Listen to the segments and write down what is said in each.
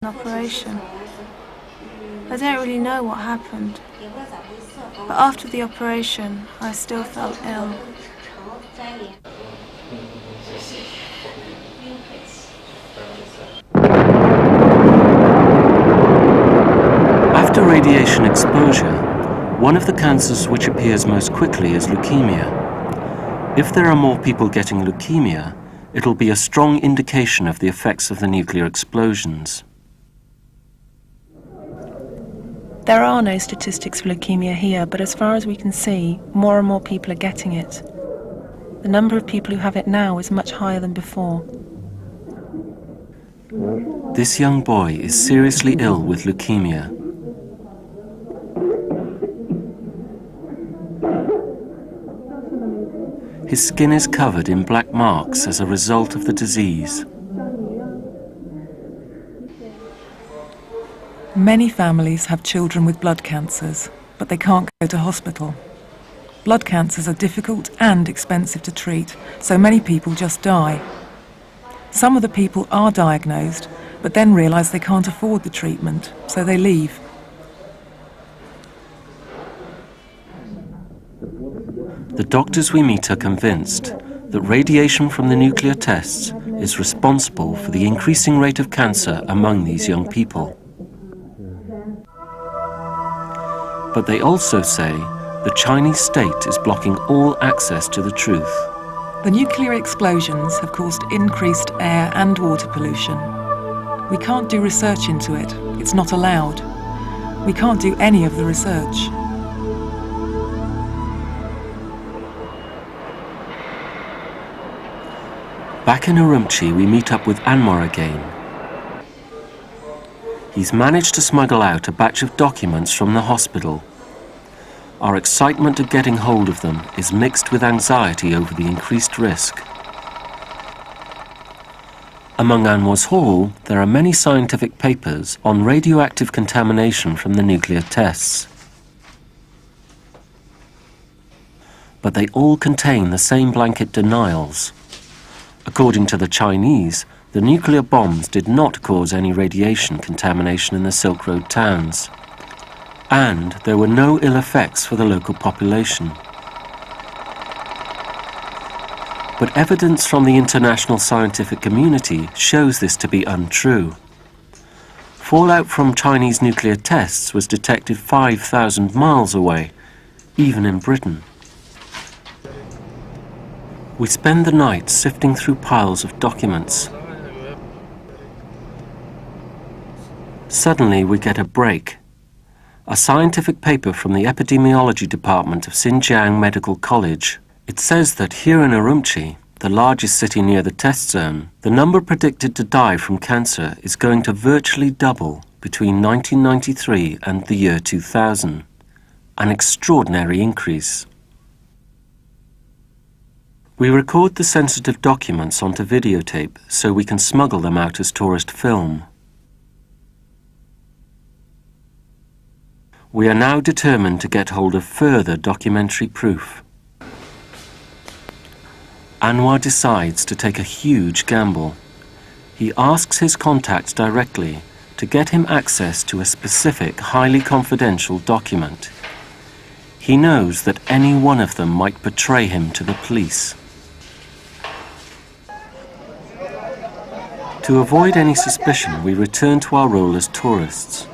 operation. I don't really know what happened, but after the operation, I still felt ill. After radiation exposure, one of the cancers which appears most quickly is leukemia. If there are more people getting leukemia, it'll be a strong indication of the effects of the nuclear explosions. There are no statistics for leukemia here, but as far as we can see, more and more people are getting it. The number of people who have it now is much higher than before. This young boy is seriously ill with leukemia. His skin is covered in black marks as a result of the disease. Many families have children with blood cancers, but they can't go to hospital. Blood cancers are difficult and expensive to treat, so many people just die. Some of the people are diagnosed, but then realise they can't afford the treatment, so they leave. The doctors we meet are convinced that radiation from the nuclear tests is responsible for the increasing rate of cancer among these young people. But they also say the Chinese state is blocking all access to the truth. The nuclear explosions have caused increased air and water pollution. We can't do research into it. It's not allowed. We can't do any of the research. Back in Urumqi, we meet up with Anwar again. He's managed to smuggle out a batch of documents from the hospital. Our excitement at getting hold of them is mixed with anxiety over the increased risk. Among Anwar's haul, there are many scientific papers on radioactive contamination from the nuclear tests. But they all contain the same blanket denials. According to the Chinese, the nuclear bombs did not cause any radiation contamination in the Silk Road towns, and there were no ill effects for the local population. But evidence from the international scientific community shows this to be untrue. Fallout from Chinese nuclear tests was detected 5,000 miles away, even in Britain. We spend the night sifting through piles of documents. Suddenly we get a break. A scientific paper from the epidemiology department of Xinjiang Medical College. It says that here in Urumqi, the largest city near the test zone, the number predicted to die from cancer is going to virtually double between 1993 and the year 2000. An extraordinary increase. We record the sensitive documents onto videotape so we can smuggle them out as tourist film. We are now determined to get hold of further documentary proof. Anwar decides to take a huge gamble. He asks his contacts directly to get him access to a specific, highly confidential document. He knows that any one of them might betray him to the police. To avoid any suspicion, we return to our role as tourists.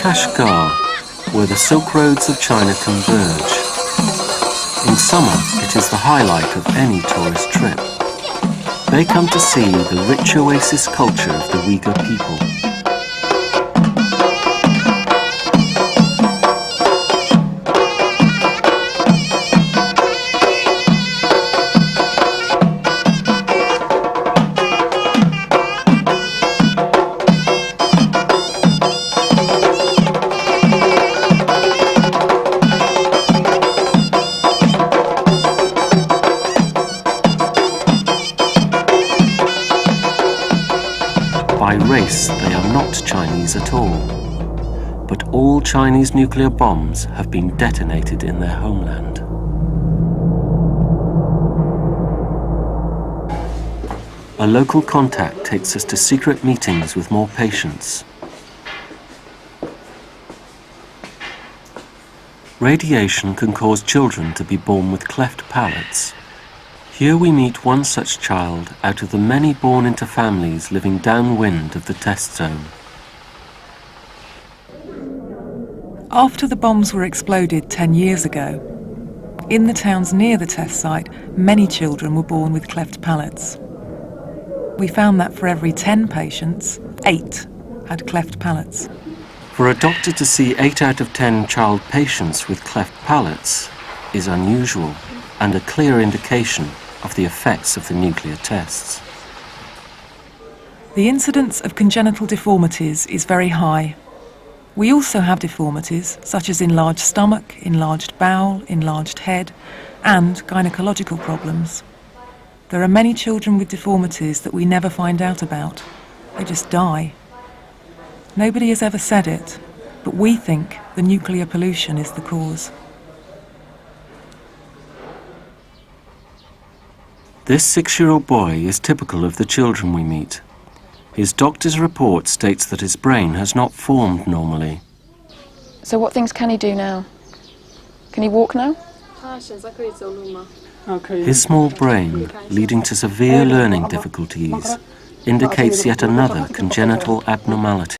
Kashgar, where the Silk Roads of China converge. In summer, it is the highlight of any tourist trip. They come to see the rich oasis culture of the Uyghur people. By race, they are not Chinese at all. But all Chinese nuclear bombs have been detonated in their homeland. A local contact takes us to secret meetings with more patients. Radiation can cause children to be born with cleft palates. Here we meet one such child out of the many born into families living downwind of the test zone. After the bombs were exploded 10 years ago, in the towns near the test site, many children were born with cleft palates. We found that for every 10 patients, 8 had cleft palates. For a doctor to see 8 out of 10 child patients with cleft palates is unusual and a clear indication of the effects of the nuclear tests. The incidence of congenital deformities is very high. We also have deformities such as enlarged stomach, enlarged bowel, enlarged head, and gynecological problems. There are many children with deformities that we never find out about. They just die. Nobody has ever said it, but we think the nuclear pollution is the cause. This 6-year-old boy is typical of the children we meet. His doctor's report states that his brain has not formed normally. So what things can he do now? Can he walk now? His small brain, leading to severe learning difficulties, indicates yet another congenital abnormality.